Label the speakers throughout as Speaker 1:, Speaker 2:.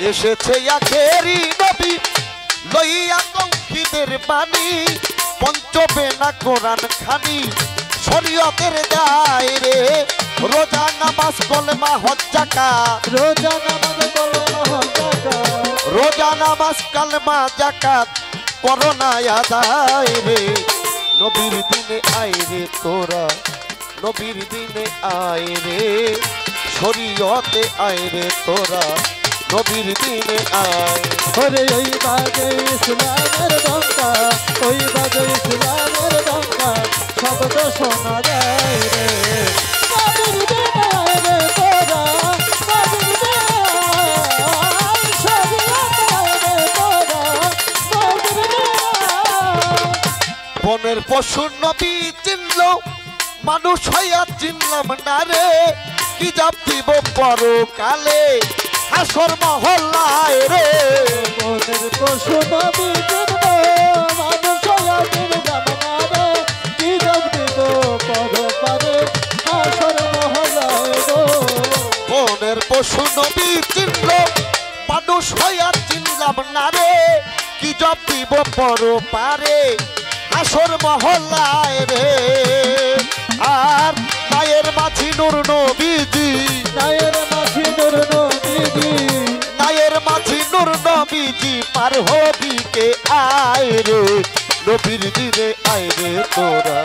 Speaker 1: এসেছে আখেরি নবী লইয়া তৌহিদের বাণী পঞ্চবে না কোরআন খানি শরীয়তের দায়রে রোজা নামাজ কলেমা হজ যাকাত
Speaker 2: রোজা নামাজ কলেমা হজ যাকাত
Speaker 1: রোজা নামাজ কলেমা যাকাত করোনা আদায় রে নবীর দিনে আয় রে তোরা নবীর দিনে আয় রে শরীয়তে আয় রে তোরা নবীর দিনে আয়
Speaker 2: ওরে ওই বাজে ইসলামের ডঙ্কা ওই বাজে ইসলামের ডঙ্কা শব্দ শোনা যায় রে নবীর দিনে আয় রে তোরা নবীর দিনে আয় শরীয়তে আয় রে তোরা নবীর দিনে আয়
Speaker 1: বনের পশু নবী চিনল মানুষ হইয়া চিনলাম না রে কি যাব দিব পরকালে হাসর মহল্লায় রে
Speaker 2: বনের পশু নবী চিনল মানুষ হইয়া চিনলাম না রে কি যাব দিব পরকালে হাসর মহল্লায় গো
Speaker 1: বনের পশু নবী চিনল মানুষ হইয়া চিনলাম না রে কি যাব দিব পরপারে হাসর মহল্লায় রে আর মায়ের মাঝি নূর নবীজি
Speaker 2: নায়ের মাঝি নূর নবীজি
Speaker 1: নায়ের মাঝি নূর নবীজি পার হবি কে আয় রে নবীর দিনে আয় রে তোরা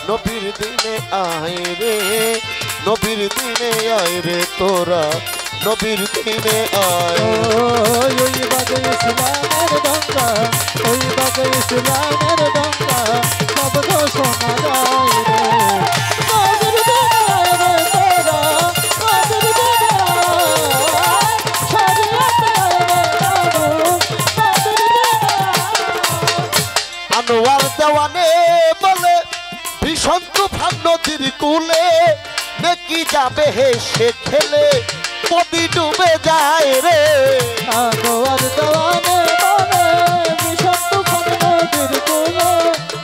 Speaker 1: নবীর দিনে আয় রে নবীর দিনে আয় রে তোরা নবীর দিনে আয়
Speaker 2: ওই বাজে ইসলামের ডঙ্কা ওই বাজে ইসলামের ডঙ্কা শব্দ শোনা যায় রে নবীর দিনে আয় রে তোরা নবীর দিনে আয় শরীয়তে আয় রে বাবু নবীর দিনে আয়
Speaker 1: আনোয়ার দেওয়ানে বলে ভীষণ তুফান নদীর কূলে নেকি যাবে হেসে খেলে নদী ডুবে যায় রে
Speaker 2: আনোয়ার দেওয়ানে বলে ভীষণ তুফান নদীর কূলে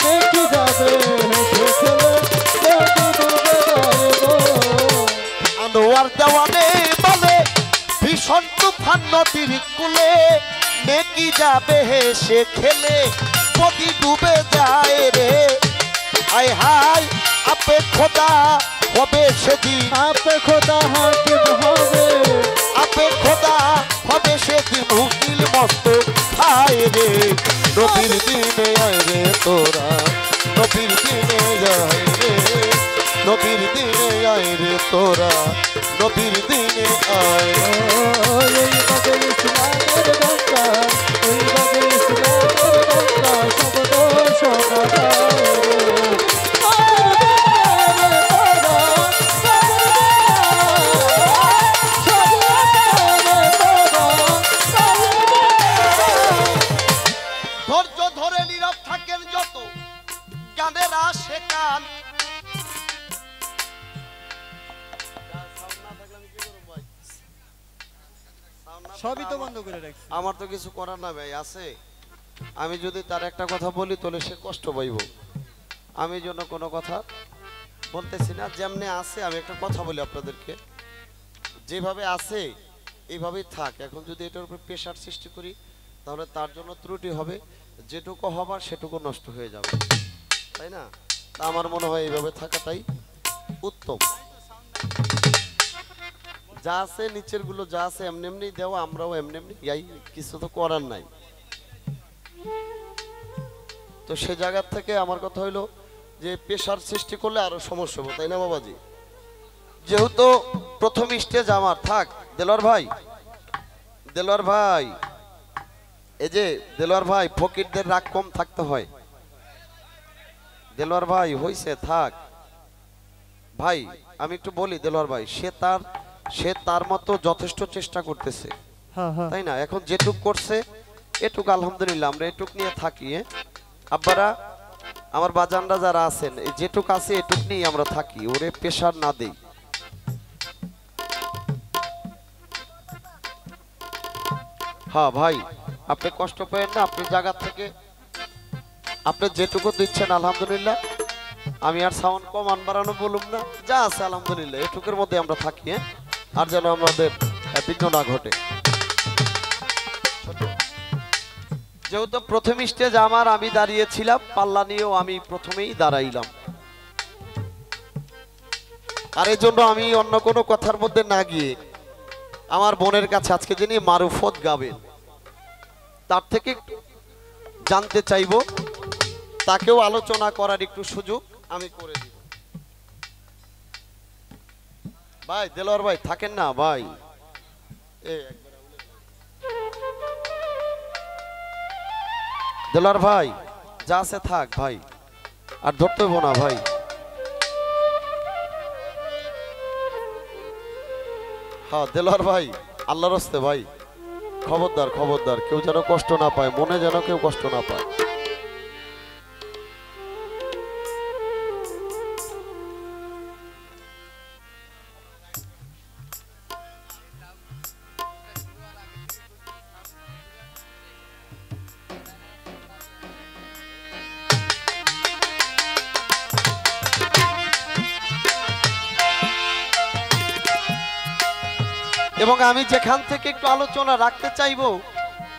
Speaker 2: নেকি যাবে হেসে খেলে নদী ডুবে যায় গো
Speaker 1: আনোয়ার দেওয়ানে বলে ভীষণ তুফান নদীর কূলে নেকি যাবে হেসে খেলে নদী ডুবে যায় রে আয় হায় আপে খোদা হবে সেদিন
Speaker 2: আপে খোদা হাকিম হবে
Speaker 1: আপে খোদা হবে সেদিন উকিল মস্ত খায় রে নবীর দিনে আয় রে তোরা নবীর দিনে আয় রে নবীর দিনে আয় রে তোরা নবীর দিনে আয়
Speaker 2: ওই বাজে ইসলামের ডঙ্কা ওই বাজে ইসলামের ডঙ্কা শব্দ শোনা যায়
Speaker 1: ধৈর্য ধরে নীরব থাকেন যত গানের আসে কান
Speaker 2: সবই তো বন্ধ করে রাখছি
Speaker 1: আমার তো কিছু করার না ভাই আছে আমি যদি তার একটা কথা বলি তাহলে সে কষ্ট পাইব আমি জন্য কোনো কথা বলতেছি না যেমনি আছে আমি একটা কথা বলি আপনাদেরকে যেভাবে আছে এইভাবেই থাক এখন যদি এটার উপর প্রেশার সৃষ্টি করি তাহলে তার জন্য ত্রুটি হবে যেটুকু হবার সেটুকু নষ্ট হয়ে যাবে তাই না তা আমার মনে হয় এইভাবে থাকাটাই উত্তম যা আছে নিচের গুলো যা আছে এমনি এমনি দেওয়া আমরাও এমনি এমনি যাই কিছু তো করার নাই তো সে জায়গা থেকে আমার কথা হইলো যে প্রেশার সৃষ্টি করলে আরো সমস্যা হবে তাই না বাবাজি যেহেতু প্রথম স্টেজ আমার থাক দেলোয়ার ভাই এই যে দেলোয়ার ভাই ফকিরদের রাগ কম থাকতে হয় দেলোয়ার ভাই হইছে থাক ভাই আমি একটু বলি দেলোয়ার ভাই সে তার মতো যথেষ্ট চেষ্টা করতেছে তাই না এখন যেটুক করছে এটুক আলহামদুলিল্লাহ আমরা এটুক নিয়ে থাকি আব্বারা আমার বাজানরা যারা আছেন যেটুক আছে এটুক নিয়ে আমরা থাকি ওরে প্রেশার না দেই হ্যাঁ ভাই আপনি কষ্ট পেয়েন না আপনি জায়গা থেকে আপনি যেটুকু দিচ্ছেন আলহামদুলিল্লাহ আমি আর সাউন্ড কম বাড়ানো বলুম না যা আছে আলহামদুলিল্লাহ এটুকুর মধ্যে আমরা থাকি আর যেন আমাদের বিঘ্ন না ঘটে যেহেতু প্রথম স্টেজ আমার, আমি দাঁড়িয়েছিলাম, পাল্লা নিয়েও আমি প্রথমেই দাঁড়াইলাম। আর এই জন্য আমি অন্য কোনো কথার মধ্যে না গিয়ে আমার বোনের কাছে আজকে যিনি মারুফত গাবেন তার থেকে একটু জানতে চাইবো, তাকেও আলোচনা করার একটু সুযোগ আমি করে দিব। ভাই দেলোয়ার ভাই থাকেন না ভাই, দেলোয়ার ভাই যা আছে থাক ভাই, আর ধরতে হইব না ভাই। হ্যাঁ দেলোয়ার ভাই, আল্লাহর হস্তে ভাই, খবরদার খবরদার, কেউ যেন কষ্ট না পায়, মনে যেন কেউ কষ্ট না পায়। এবং আমি যেখান থেকে একটু আলোচনা রাখতে চাইবো,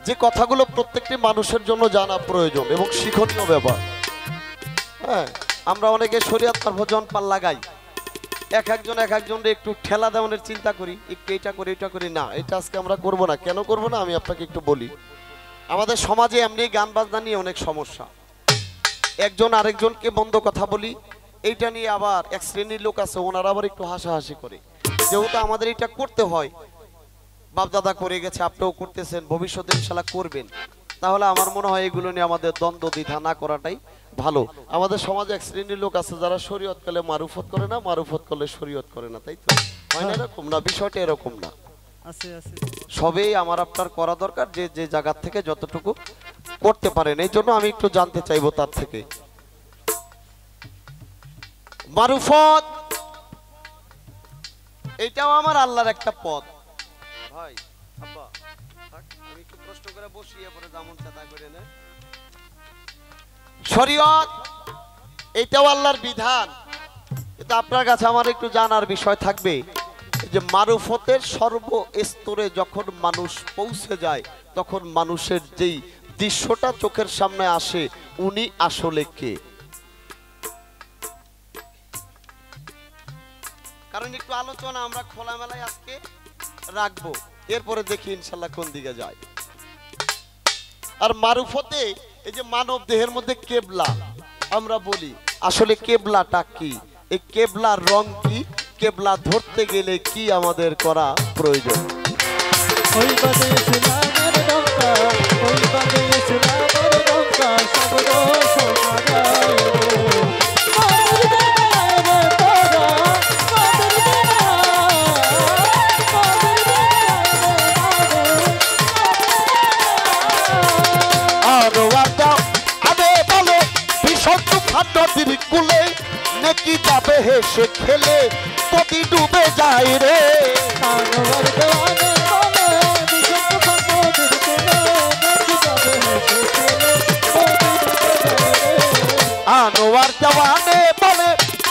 Speaker 1: যে কথাগুলো প্রত্যেকটি মানুষের জন্য জানা প্রয়োজন এবং শিক্ষণীয় ব্যাপার। হ্যাঁ, আমরা অনেকে শরীয়ত ভজন পাল লাগাই, এক একজনের একটু ঠেলা দেওয়ানোর চিন্তা করি, একটু এটা করি এটা করি না, এটা আজকে আমরা করব না। কেন করব না আমি আপনাকে একটু বলি। আমাদের সমাজে এমনি গান বাজনা নিয়ে অনেক সমস্যা, একজন আরেকজনকে মন্দ কথা বলি, এইটা নিয়ে আবার এক শ্রেণীর লোক আছে, ওনারা আবার একটু হাসাহাসি করে। যেহেতু আমাদের এটা করতে হয়, বাপদাদা করে গেছে, আপনিও করতেছেন, ভবিষ্যতে ইনশাআল্লাহ করবেন, তাহলে আমার মনে হয় এগুলো নিয়ে আমাদের দ্বন্দ্ব দ্বিধা না করাটাই ভালো। আমাদের সমাজে এক শ্রেণীর লোক আছে যারা শরীয়ত করলে মারুফত করে না, মারুফত করলে শরীয়ত করে না, তাই তো হয় না? এরকম না, বিষয়টা এরকম না। সবেই আমার আপনার করা দরকার, যে যে জায়গা থেকে যতটুকু করতে পারেন। এই জন্য আমি একটু জানতে চাইবো তার থেকে। মারুফত এটাও আমার আল্লাহর একটা পথ। ভাই আব্বা থাক, আমি একটু প্রশ্ন করে বসিয়ে পরে যেমন চেতা করে নে। শরীয়ত এটাও আল্লাহর বিধান। কিন্তু আপনার কাছে আমার একটু জানার বিষয় থাকবে যে মারুফতের সর্বস্তরে যখন মানুষ পৌঁছে যায়, তখন মানুষের যেই দৃশ্যটা চোখের সামনে আসে, উনি আসলে কে? কারণ একটু আলোচনা আমরা খোলামেলায় আজকে রাখবো, এরপরে দেখি ইনশাল্লাহ কোন দিকে যায়। আর মারুফতে এই যে মানব দেহের মধ্যে কেবলা আমরা বলি, আসলে কেবলাটা কি? এই কেবলার রং কি? কেবলা ধরতে গেলে কি আমাদের করা প্রয়োজন?
Speaker 2: ওই বাদে ইসলামের ডঙ্কা, ওই বাদে ইসলামের ডঙ্কা, শব্দ শোনা যায় রে। মাদুর দেনায় রে তোরা, মাদুর দেনায়, মাদুর দেনায় রে মাদুর।
Speaker 1: আরো আদাও আবে বলো ভীষণ তুফান নদীর কূলে, নাকি যাবে হেসে খেলে নদী ডুবে যায় রে।
Speaker 2: আনোয়ার দেওয়ানে বলে ভীষণ তুফান নদীর কূলে, নাকি যাবে হেসে খেলে নদী ডুবে যায় রে।
Speaker 1: আনোয়ার জওয়ানে বলে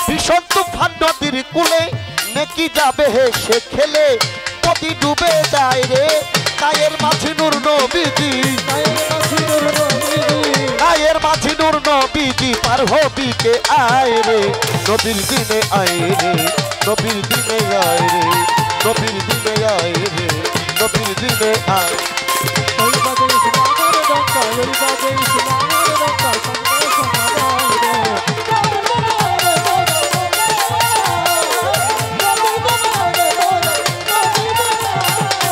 Speaker 1: ভীষণ তুফান নদীর কূলে, নাকি যাবে হেসে খেলে নদী ডুবে যায় রে। গায়ের মাঝে নূর নবীজি, গায়ের মাঝে নূর নবীজি, পার হবি কে আয় রে। নবীর দিনে আয় রে, নবীর দিনে আয় রে, নবীর দিনে আয় রে, নবীর দিনে আয়।
Speaker 2: ওই বাদে ইসলামের ডঙ্কা, ওই বাদে ইসলামের ডঙ্কা, শব্দ শোনা যায় রে।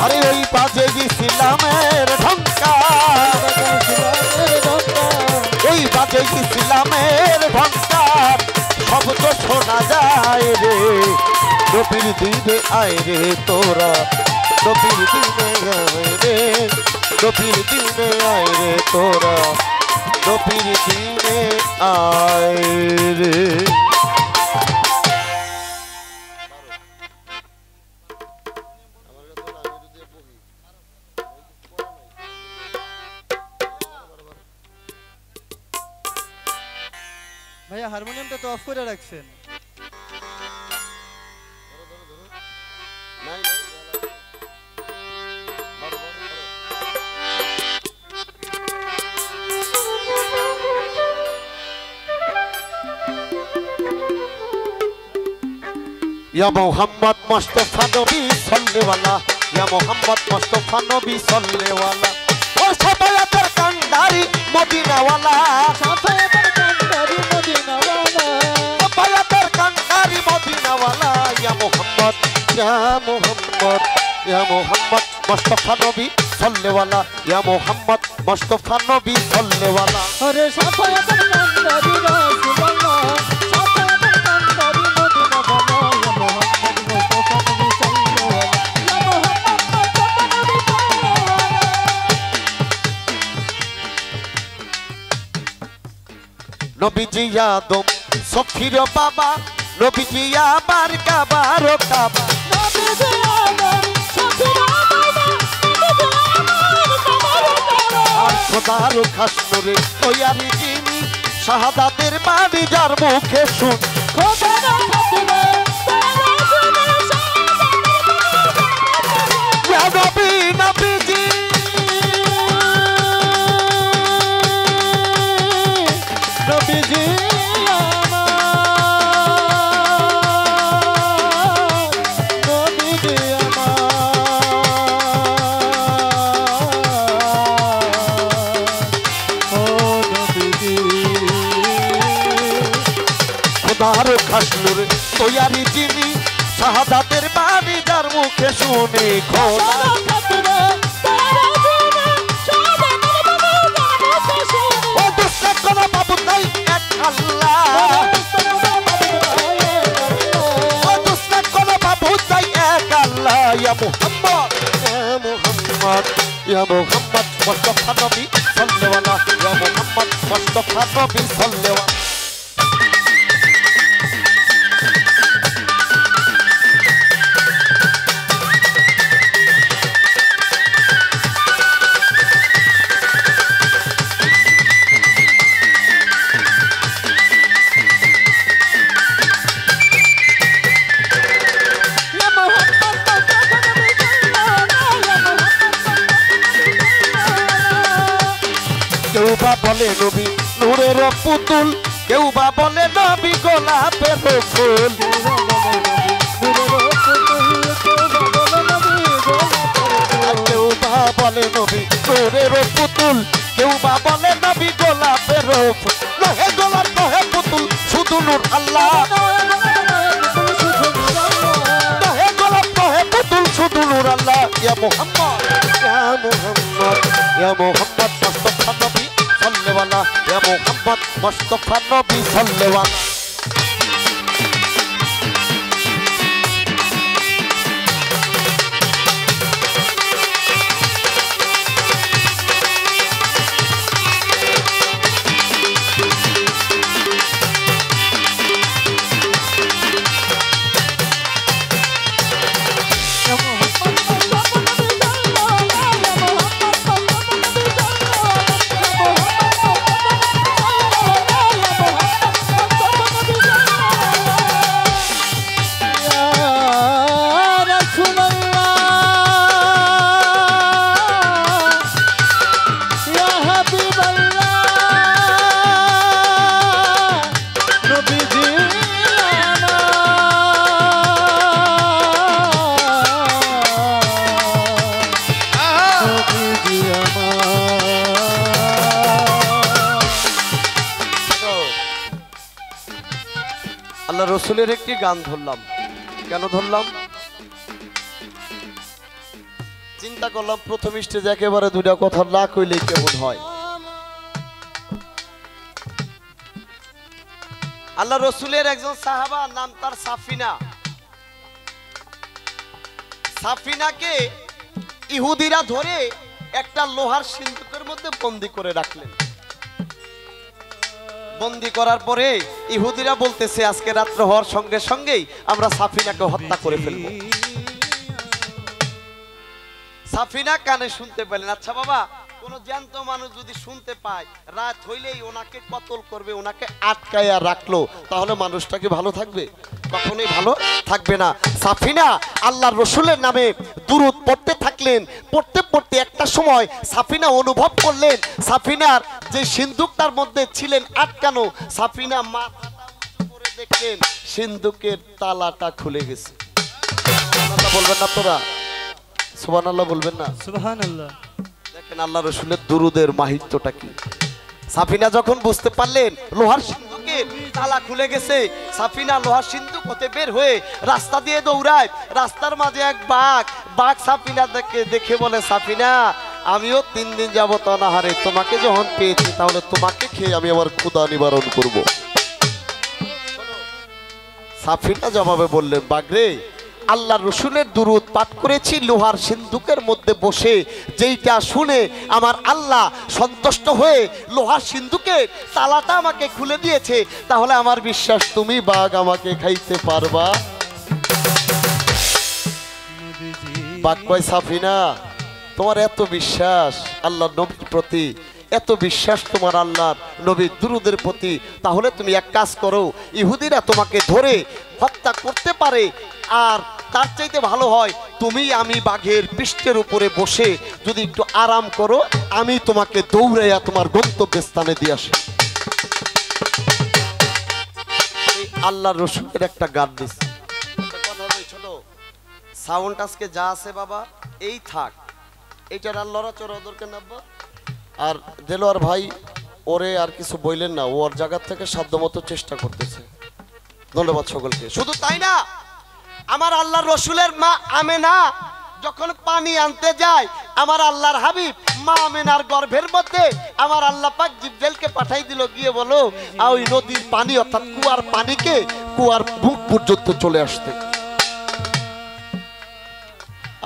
Speaker 1: আরে ওই বাজে ইসলামের ঢঙ্কা, ওই বাজে ইসলামের ঢঙ্কা, শব্দ শোনা যায় রে। নবীর দিনে আয় রে তোরা, নবীর দিনে আয় রে, নবীর দিনে আয় রে তোরা, নবীর দিনে আয় রে।
Speaker 2: ভাইয়া হারমোনিয়ামটা তো অফ করে রাখছেন।
Speaker 1: নাই নাই ধরো, ধরো, ধরো। ইয়া মোহাম্মদ মুস্তাফা নবী সাল্লেওয়ালা, ইয়া মোহাম্মদ মুস্তাফা নবী সাল্লেওয়ালা, ও সাফায়াতের কান্ডারি মদিনাওয়ালা,
Speaker 2: সাফায়াতের কান্ডারি মদিনাওয়ালা,
Speaker 1: সাফায়াতের কান্ডারি মদিনাওয়ালা, ইয়া মোহাম্মদ, ইয়া মোহাম্মদ, ইয়া মোহাম্মদ মুস্তাফা নবী সাল্লেওয়ালা, ইয়া মোহাম্মদ মুস্তাফা নবী সাল্লেওয়ালা।
Speaker 2: ওরে সাফায়াতের কান্ডারি রাসূলুল্লাহ, সাফায়াতের কান্ডারি মদিনাওয়ালা, ইয়া মুহাম্মদ মুস্তাফা নবী সাল্লাল্লাহু আলাইহি, ইয়া মুহাম্মদ মুস্তাফা নবী সাল্লাল্লাহু
Speaker 1: নবীজি আদম সফির বাবা, নবীজি আমার কাবার কাবা,
Speaker 2: নবীজি আমার সফির বাবা, নবীজি আমার কাবার কাবা,
Speaker 1: আর খোদার খাস নূরে তৈয়ারি যিনি, শাহাদাতের বাণী যার মুখে শুন,
Speaker 2: খোদার খাতিরে তারা শুনে
Speaker 1: ইয়া নবী নবীজি,
Speaker 2: নবীজি আমার, নবীজি আমার, ও নবীজি
Speaker 1: খোদার খাস নূরে তৈয়ারি যিনি, শাহাদাতের বাণী যার মুখে শুনি, খোদা ও দুসরা কোনো বাবু নাই এক আল্লাহ, ও দুসরা কোনো বাবু নাই এক আল্লাহ, ইয়া মুহাম্মদ, ইয়া মুহাম্মদ, ইয়া মুহাম্মদ মুস্তাফা নবী সাল্লেওয়ালা, ইয়া মুহাম্মদ মুস্তাফা নবী সাল্লেওয়ালা। কেউ বা বলে নবী নূরের পুতুল, কেউ বা বলে নবী গোলাপের ফুল, আর কেউ বা বলে নবী নূরের পুতুল, কেউ বা বলে নবী গোলাপের ফুল, নহে গোলাপ নহে পুতুল শুধু নূর আল্লাহ, নহে গোলাপ নহে পুতুল শুধু নূর আল্লাহ, ইয়া মুহাম্মদ, ইয়া মুহাম্মদ, ইয়া মুহাম্মদ মুস্তাফা নবী সাল্লেওয়ালা, ইয়া মুহাম্মদ মুস্তাফা নবী সাল্লেওয়ালা। আল্লাহ রসুলের একটি গান ধরলাম। কেন ধরলাম? চিন্তা করলাম প্রথম স্টেজে একেবারে দুইটা কথা না কইলে কেমন হয়। আল্লাহ রসুলের একজন সাহাবা, নাম তার সাফিনা। সাফিনাকে ইহুদিরা ধরে একটা লোহার সিন্দুকের মধ্যে বন্দি করে রাখলেন। বন্দি করার পরে ইহুদিরা বলতেছে আজকে রাত্র হওয়ার সঙ্গে সঙ্গেই আমরা সাফিনাকে হত্যা করে ফেলবো। সাফিনা কানে শুনতে পেলেন। আচ্ছা বাবা, কোন জ্যান্ত মানুষ যদি শুনতে পায় রাত হইলেই ওনাকে কতল করবে, ওনাকে আটকায়া রাখলো, তাহলে মানুষটা কি ভালো থাকবে? কখনোই ভালো থাকবে না। সাফিনা আল্লাহর রসুলের নামে দুরূদ পড়তে থাকলেন। পড়তে পড়তে একটা সময় সাফিনা অনুভব করলেন সাফিনার যে সিন্দুকটার মধ্যে ছিলেন আটকানো, সাফিনা মাথাটা দেখলেন সিন্ধুকের তালাটা খুলে গেছে। সুবহানাল্লাহ বলবেন না তোরা? সুবহানাল্লাহ বলবেন না?
Speaker 2: সুবহানাল্লাহ।
Speaker 1: দেখেন আল্লাহ রসুলের দুরুদের মাহিত্যটা কি। সাফিনা যখন বুঝতে পারলেন লোহার সিন্ধুকের তালা খুলে গেছে, সাফিনা লোহার সিন্ধুক হতে বের হয়ে রাস্তা দিয়ে দৌড়ায়। রাস্তার মাঝে এক বাঘ সাফিনা দেখে বলে, সাফিনা আমিও 3 দিন যাবত অনাহারে, তোমাকে যখন পেয়েছি তাহলে তোমাকে খেয়ে আমি আমার ক্ষুধা নিবারণ করব। সাফিনা জবাবে বললেন, বাঘরে আল্লাহ রসুলের দুরুদ পাঠ করেছি লোহার সিন্ধুকের মধ্যে বসে, যেইটা শুনে আমার আল্লাহ সন্তুষ্ট হয়ে লোহার সিন্ধুকের তালাটা আমাকে খুলে দিয়েছে, তাহলে আমার বিশ্বাস তুমি বাঘ আমাকে খাইতে পারবা। বাঘ কয়, সাফিনা তোমার এত বিশ্বাস আল্লাহ নবীর প্রতি, এত বিশ্বাস তোমার আল্লাহর নবীর দুরুদের প্রতি, তাহলে তুমি এক কাজ করো, ইহুদিরা তোমাকে ধরে হত্যা করতে পারে, আর তার চাইতে ভালো হয় তুমি আমি বাঘের পৃষ্ঠের উপরে বসে যদি একটু আরাম করো, আমি তোমাকে দৌড়াইয়া তোমার গন্তব্যস্থানে দিয়ে আসি। আল্লাহ রসুলের একটা গান দিচ্ছে, সাউন্ড আজকে যা আছে বাবা এই থাক, এইটার আর লড়াচড়া দরকার না। আর দেলোয়ার ভাই ওরে আর কিছু বললেন না, ওর জায়গা থেকে সাধ্যমতো চেষ্টা করতেছে। ধন্যবাদ সকলকে। শুধু তাই না, আমার আল্লাহর রসুলের মা আমেনা যখন পানি আনতে যায়, আমার আল্লাহর হাবিব মা আমেনার গর্ভের মধ্যে আমার আল্লাহ পাক জিব্রাইলকে পাঠাই দিল, গিয়ে বলো ওই নদীর পানি অর্থাৎ কুয়ার পানিকে কুয়ার বুক পর্যন্ত চলে আসতে।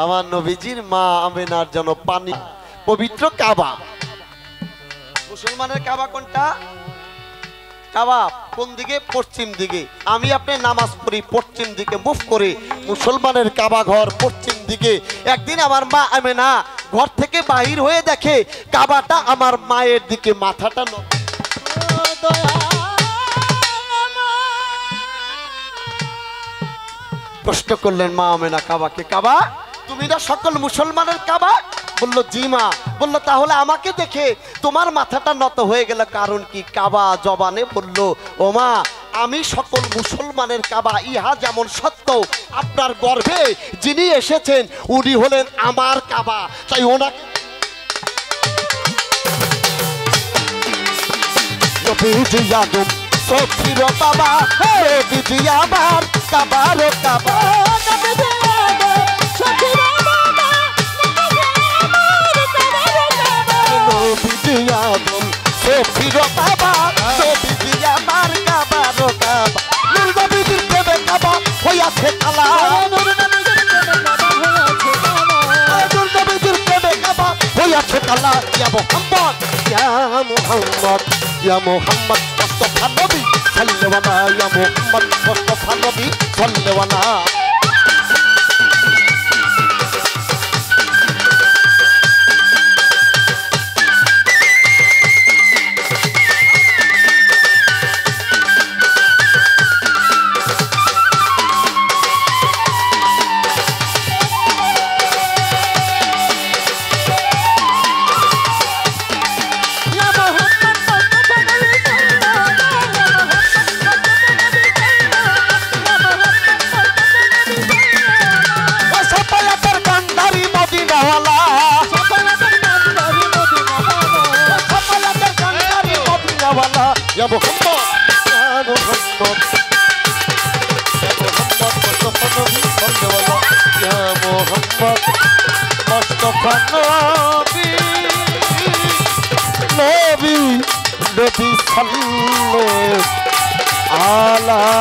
Speaker 1: আমার নবীজির মা আমেনার যেন পানি পবিত্র কাবা। মুসলমানের কাবা কোনটা? কাবা কোন দিকে? পশ্চিম দিকে। আমি আপনি নামাজ পড়ি পশ্চিম দিকে মুখ করে, মুসলমানের কাবা ঘর পশ্চিম দিকে। একদিন আমার মা আমেনা ঘর থেকে বাহির হয়ে দেখে কাবাটা আমার মায়ের দিকে মাথাটা প্রশ্ন করলেন মা আমেনা কাবাকে, কাবা তুমি না সকল মুসলমানের কাবা? বললো জি মা। বললো তাহলে আমাকে দেখে তোমার মাথাটা নত হয়ে গেল, কারণ কি? কাবা জবানে বলল, ও মা আমি সকল মুসলমানের কাবা, ইহা যেমন সত্য আপনার গর্ভে যিনি এসেছেন উনি হলেন আমার কাবা, তাই ওনাকে বাবা আমার কাবার কাবা। Ya Muhammad Mustafa Nabi sallallahu alaihi ya Muhammad Mustafa Nabi sallallahu alaihi Ya Muhammad, ya Muhammad, ya Muhammad Mustafa Nabi sallallahu alaihi ya Muhammad Mustafa Nabi Nabi Nabi sallallahu alaihi